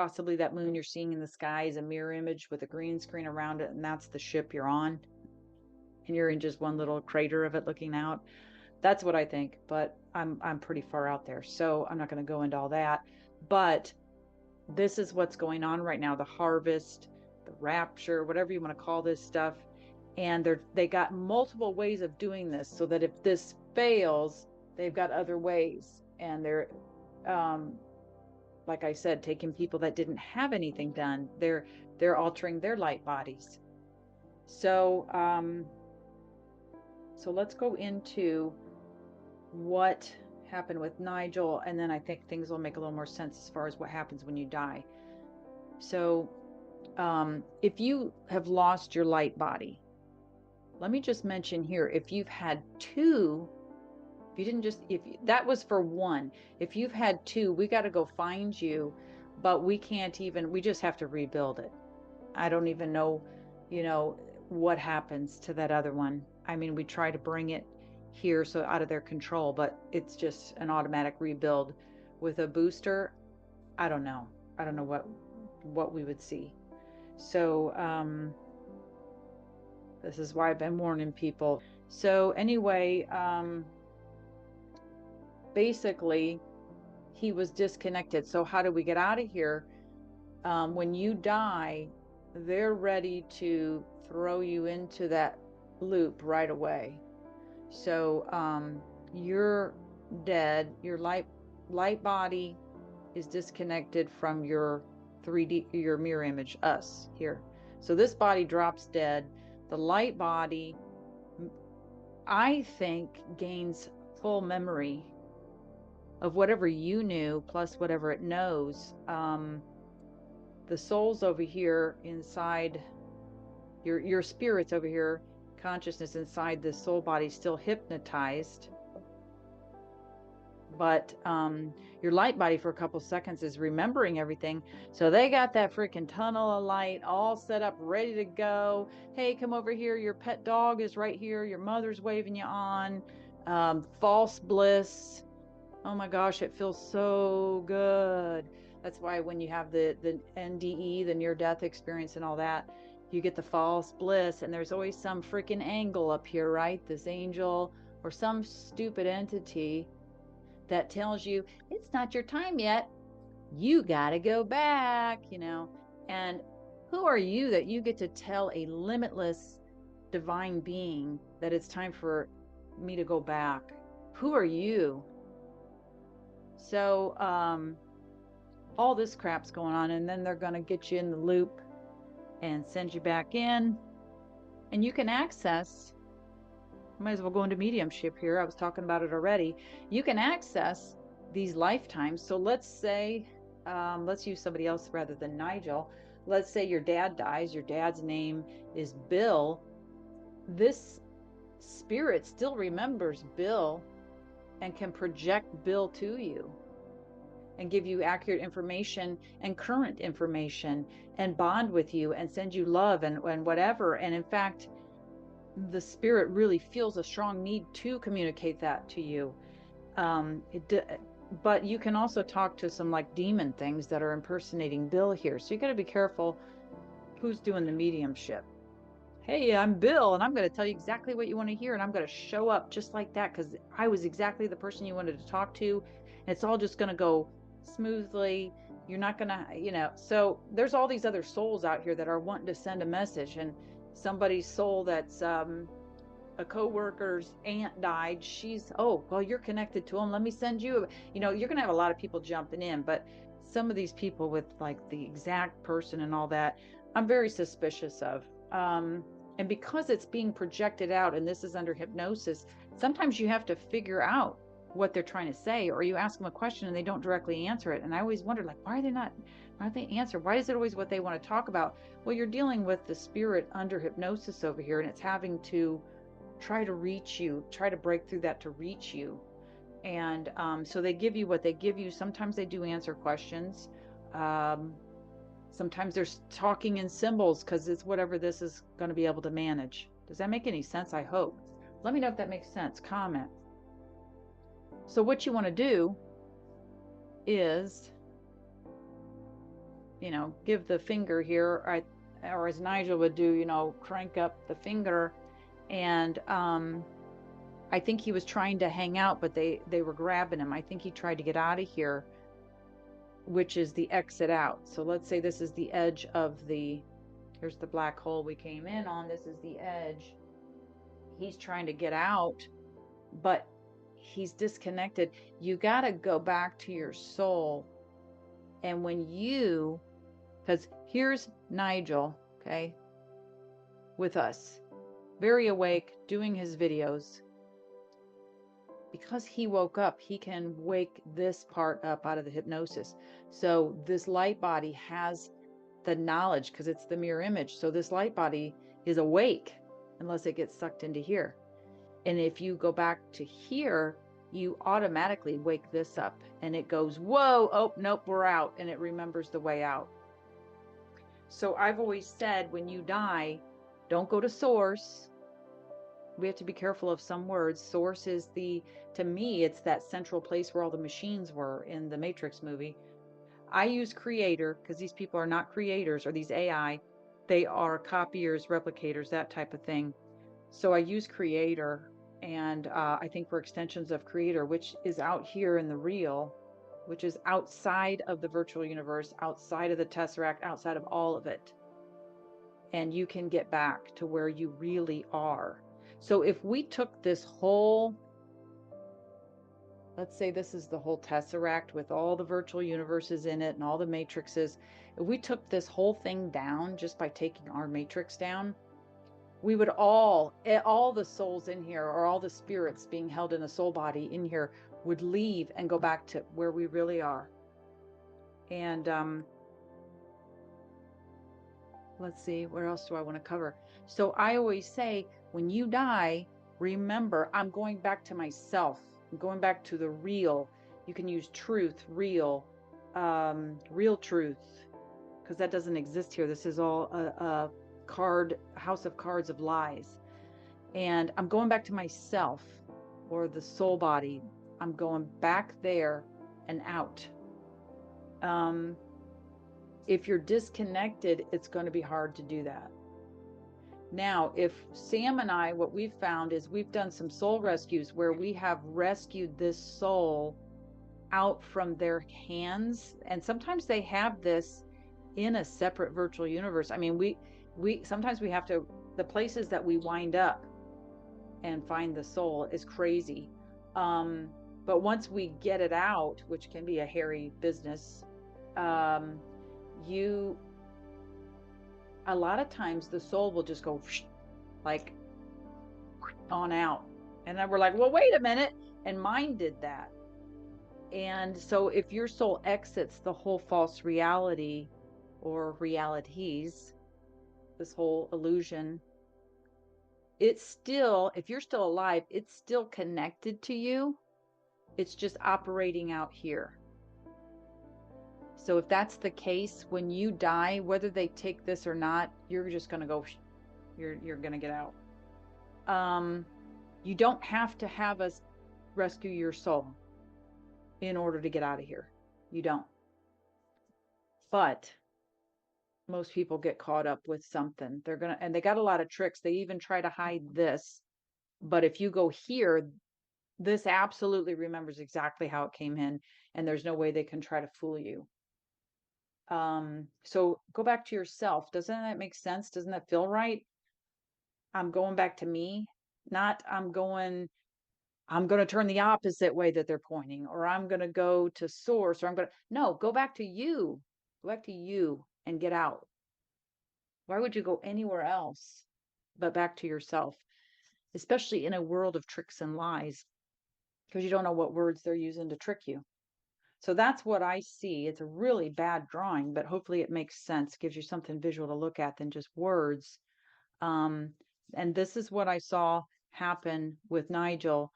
possibly that moon you're seeing in the sky is a mirror image with a green screen around it, and that's the ship you're on, and you're in just one little crater of it looking out. That's what I think, but I'm pretty far out there, so I'm not going to go into all that. But this is what's going on right now, the harvest, the rapture, whatever you want to call this stuff. And they got multiple ways of doing this so that if this fails, they've got other ways. And they're like I said, taking people that didn't have anything done, they're altering their light bodies. So let's go into what happened with Nigel, and then I think things will make a little more sense as far as what happens when you die. So if you have lost your light body, let me just mention here, if you've had two, if you didn't just, if that was for one, if you've had two, we got to go find you, but we can't even, we just have to rebuild it. I don't even know, what happens to that other one. I mean, we try to bring it here so out of their control, but it's just an automatic rebuild with a booster. I don't know. I don't know what we would see. So this is why I've been warning people. So anyway, basically he was disconnected. So how do we get out of here? When you die, they're ready to throw you into that loop right away. So you're dead. Your light body is disconnected from your 3D, your mirror image, us here. So this body drops dead. The light body, I think, gains full memory of whatever you knew plus whatever it knows. The soul's over here inside, your spirit's over here, consciousness inside the soul body, still hypnotized, but your light body for a couple seconds is remembering everything. So they got that freaking tunnel of light all set up, ready to go. Hey, come over here, your pet dog is right here, your mother's waving you on. False bliss. Oh my gosh, it feels so good. That's why when you have the NDE, the near-death experience and all that, you get the false bliss, and there's always some freaking angle up here, right? This angel or some stupid entity that tells you it's not your time yet. You got to go back, And who are you that you get to tell a limitless divine being that it's time for me to go back? Who are you? So all this crap's going on, and then they're going to get you in the loop and send you back in, and you can access, might as well go into mediumship here. I was talking about it already. You can access these lifetimes. So let's say, let's use somebody else rather than Nigel. Let's say your dad dies. Your dad's name is Bill. This spirit still remembers Bill and can project Bill to you and give you accurate information and current information and bond with you and send you love and whatever. And in fact, the spirit really feels a strong need to communicate that to you. But you can also talk to some like demon things that are impersonating Bill here. So you got to be careful who's doing the mediumship. Hey, I'm Bill, and I'm going to tell you exactly what you want to hear, and I'm going to show up just like that because I was exactly the person you wanted to talk to. And it's all just going to go smoothly. You're not going to, so there's all these other souls out here that are wanting to send a message, and somebody's soul that's a co-worker's aunt died. She's, oh, well, you're connected to them. Let me send you, you're going to have a lot of people jumping in, but some of these people with like the exact person and all that, I'm very suspicious of. And because it's being projected out and this is under hypnosis, sometimes you have to figure out what they're trying to say, or you ask them a question and they don't directly answer it. And I always wondered, like, why don't they answer? Why is it always what they want to talk about? Well, you're dealing with the spirit under hypnosis over here, and it's having to try to reach you, try to break through that to reach you. And so they give you what they give you. Sometimes they do answer questions. Sometimes they're talking in symbols because it's whatever this is going to be able to manage. Does that make any sense? I hope. Let me know if that makes sense. Comment. So what you want to do is you know, give the finger here, or as Nigel would do, you know, crank up the finger. And I think he was trying to hang out, but they were grabbing him. I think he tried to get out of here, which is the exit out. So let's say this is the edge of the, here's the black hole we came in on. This is the edge. He's trying to get out, but he's disconnected. You got to go back to your soul. And when you, because here's Nigel, okay, with us, very awake, doing his videos. Because he woke up, he can wake this part up out of the hypnosis. So this light body has the knowledge because it's the mirror image. So this light body is awake unless it gets sucked into here. And if you go back to here, you automatically wake this up and it goes, whoa, oh, nope, we're out. And it remembers the way out. So I've always said, when you die, don't go to source. We have to be careful of some words. Source is to me, it's that central place where all the machines were in the Matrix movie. I use creator because these people are not creators, or these AI. They are copiers, replicators, that type of thing. So I use creator, and I think we're extensions of creator, which is out here in the real, which is outside of the virtual universe, outside of the Tesseract, outside of all of it. And you can get back to where you really are. So if we took this whole, let's say this is the whole Tesseract with all the virtual universes in it and all the matrices, if we took this whole thing down just by taking our matrix down, we would all the souls in here, or all the spirits being held in a soul body in here, would leave and go back to where we really are. And let's see, what else do I want to cover? So I always say, when you die, remember, I'm going back to myself. I'm going back to the real. You can use truth, real truth, because that doesn't exist here. This is all a house of cards of lies. And I'm going back to myself, or the soul body. I'm going back there and out. If you're disconnected, it's going to be hard to do that. Now, if Sam and I, what we've found is we've done some soul rescues where we have rescued this soul out from their hands. And sometimes they have this in a separate virtual universe. I mean, we sometimes we have to, the places that we wind up and find the soul is crazy. But once we get it out, which can be a hairy business, a lot of times the soul will just go like on out. And then we're like, well, wait a minute. And mine did that. And so if your soul exits the whole false reality or realities, this whole illusion, it's still, if you're still alive, it's still connected to you. It's just operating out here. So if that's the case, when you die, whether they take this or not, you're just going to go, you're going to get out. You don't have to have us rescue your soul in order to get out of here. You don't. But most people get caught up with something. And they got a lot of tricks. They even try to hide this. But if you go here, this absolutely remembers exactly how it came in, and there's no way they can try to fool you. So go back to yourself. Doesn't that make sense? Doesn't that feel right? I'm going back to me, not I'm going to turn the opposite way that they're pointing, or I'm going to go to source, or no, go back to you. Go back to you and get out. Why would you go anywhere else but back to yourself, especially in a world of tricks and lies, because you don't know what words they're using to trick you. So that's what I see. It's a really bad drawing, but hopefully it makes sense, gives you something visual to look at than just words. And this is what I saw happen with Nigel.